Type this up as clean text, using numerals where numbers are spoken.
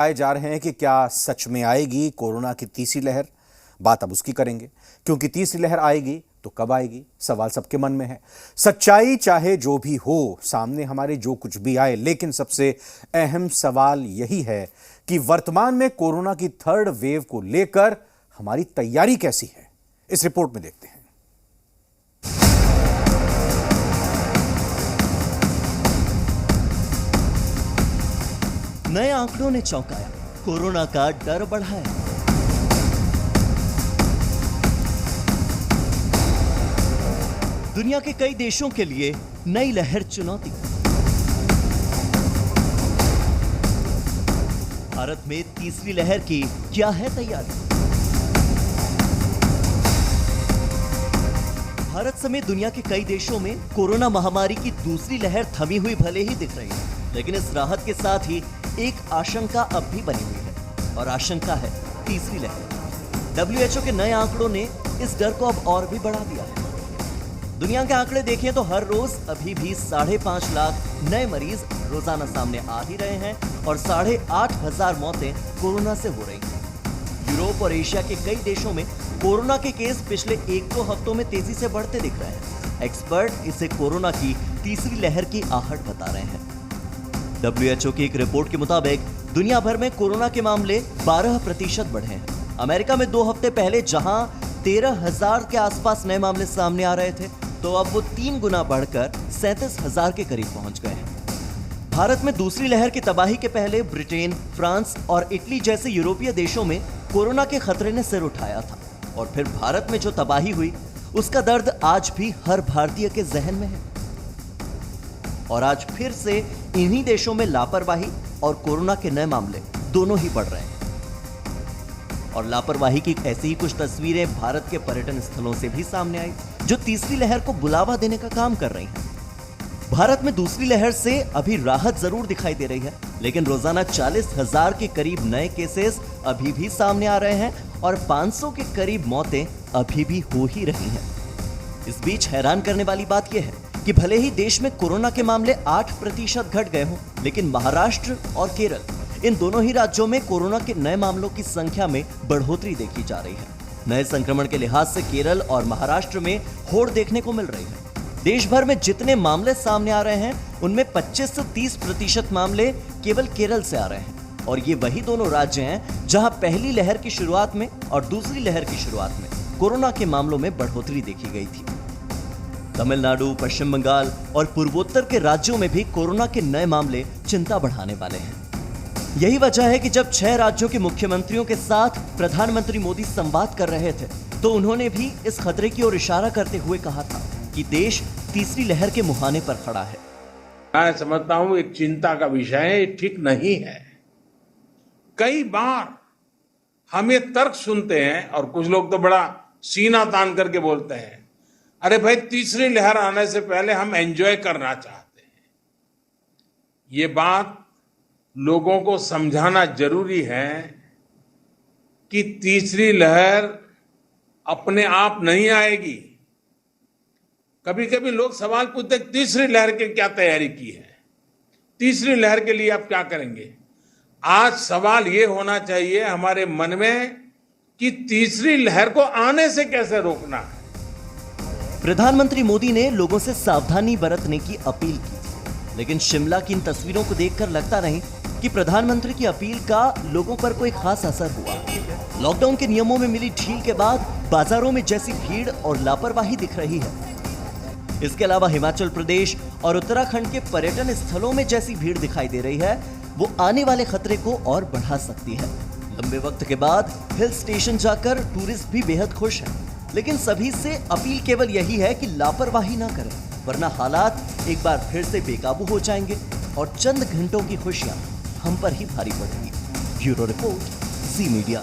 आए जा रहे हैं कि क्या सच में आएगी कोरोना की तीसरी लहर। बात अब उसकी करेंगे, क्योंकि तीसरी लहर आएगी तो कब आएगी, सवाल सबके मन में है। सच्चाई चाहे जो भी हो, सामने हमारे जो कुछ भी आए, लेकिन सबसे अहम सवाल यही है कि वर्तमान में कोरोना की थर्ड वेव को लेकर हमारी तैयारी कैसी है। इस रिपोर्ट में देखते हैं। नए आंकड़ों ने चौंकाया, कोरोना का डर बढ़ाया। दुनिया के कई देशों के लिए नई लहर चुनौती। भारत में तीसरी लहर की क्या है तैयारी? भारत समेत दुनिया के कई देशों में कोरोना महामारी की दूसरी लहर थमी हुई भले ही दिख रही है, लेकिन इस राहत के साथ ही एक आशंका अब भी बनी हुई है, और आशंका है तीसरी लहर। WHO के नए आंकड़ों ने इस डर को अब और भी बढ़ा दिया है। दुनिया के आंकड़े देखें तो हर रोज अभी भी 5.5 लाख नए मरीज रोजाना सामने आ ही रहे हैं और 8,500 मौतें कोरोना से हो रही हैं। यूरोप और एशिया के कई देशों में कोरोना के केस पिछले 1-2 हफ्तों में तेजी से बढ़ते दिख रहे हैं। एक्सपर्ट इसे कोरोना की तीसरी लहर की आहट बता रहे हैं। WHO की एक रिपोर्ट के मुताबिक दुनिया भर में कोरोना के मामले 12% बढ़े हैं। अमेरिका में 2 हफ्ते पहले जहां 13,000 के आसपास नए मामले सामने आ रहे थे, तो अब वो 3 गुना बढ़कर 37,000 के करीब पहुंच गए हैं। भारत में दूसरी लहर की तबाही के पहले ब्रिटेन, फ्रांस और इटली जैसे यूरोपीय देशों में कोरोना के खतरे ने सिर उठाया था, और फिर भारत में जो तबाही हुई उसका दर्द आज भी हर भारतीय के जहन में है। और आज फिर से इन्हीं देशों में लापरवाही और कोरोना के नए मामले दोनों ही बढ़ रहे हैं। और लापरवाही की ऐसी ही कुछ तस्वीरें भारत के पर्यटन स्थलों से भी सामने आई, जो तीसरी लहर को बुलावा देने का काम कर रही हैं। भारत में दूसरी लहर से अभी राहत जरूर दिखाई दे रही है, लेकिन रोजाना 40,000 के करीब नए केसेस अभी भी सामने आ रहे हैं और 500 के करीब मौतें अभी भी हो ही रही हैं। इस बीच हैरान करने वाली बात यह है कि भले ही देश में कोरोना के मामले 8% घट गए हों, लेकिन महाराष्ट्र और केरल, इन दोनों ही राज्यों में कोरोना के नए मामलों की संख्या में बढ़ोतरी देखी जा रही है। नए संक्रमण के लिहाज से केरल और महाराष्ट्र में होड़ देखने को मिल रही है। देश भर में जितने मामले सामने आ रहे हैं, उनमें 25 से 30% मामले केवल केरल से आ रहे हैं। और ये वही दोनों राज्य हैं जहां पहली लहर की शुरुआत में और दूसरी लहर की शुरुआत में कोरोना के मामलों में बढ़ोतरी देखी गई थी। तमिलनाडु, पश्चिम बंगाल और पूर्वोत्तर के राज्यों में भी कोरोना के नए मामले चिंता बढ़ाने वाले हैं। यही वजह है कि जब 6 राज्यों के मुख्यमंत्रियों के साथ प्रधानमंत्री मोदी संवाद कर रहे थे, तो उन्होंने भी इस खतरे की ओर इशारा करते हुए कहा था कि देश तीसरी लहर के मुहाने पर खड़ा है। मैं समझता हूं एक चिंता का विषय ठीक नहीं है। कई बार हम ये तर्क सुनते हैं और कुछ लोग तो बड़ा सीना तान करके बोलते हैं, अरे भाई तीसरी लहर आने से पहले हम एंजॉय करना चाहते हैं। ये बात लोगों को समझाना जरूरी है कि तीसरी लहर अपने आप नहीं आएगी। कभी कभी लोग सवाल पूछते हैं, तीसरी लहर की क्या तैयारी की है, तीसरी लहर के लिए आप क्या करेंगे। आज सवाल ये होना चाहिए हमारे मन में कि तीसरी लहर को आने से कैसे रोकना है। प्रधानमंत्री मोदी ने लोगों से सावधानी बरतने की अपील की थी, लेकिन शिमला की इन तस्वीरों को देखकर लगता नहीं कि प्रधानमंत्री की अपील का लोगों पर कोई खास असर हुआ। लॉकडाउन के नियमों में मिली ढील के बाद बाजारों में जैसी भीड़ और लापरवाही दिख रही है, इसके अलावा हिमाचल प्रदेश और उत्तराखंड के पर्यटन स्थलों में जैसी भीड़ दिखाई दे रही है, वो आने वाले खतरे को और बढ़ा सकती है। लंबे वक्त के बाद हिल स्टेशन जाकर टूरिस्ट भी बेहद खुश हैं, लेकिन सभी से अपील केवल यही है कि लापरवाही ना करें, वरना हालात एक बार फिर से बेकाबू हो जाएंगे और चंद घंटों की खुशियां हम पर ही भारी पड़ेंगी। ब्यूरो रिपोर्ट, जी मीडिया।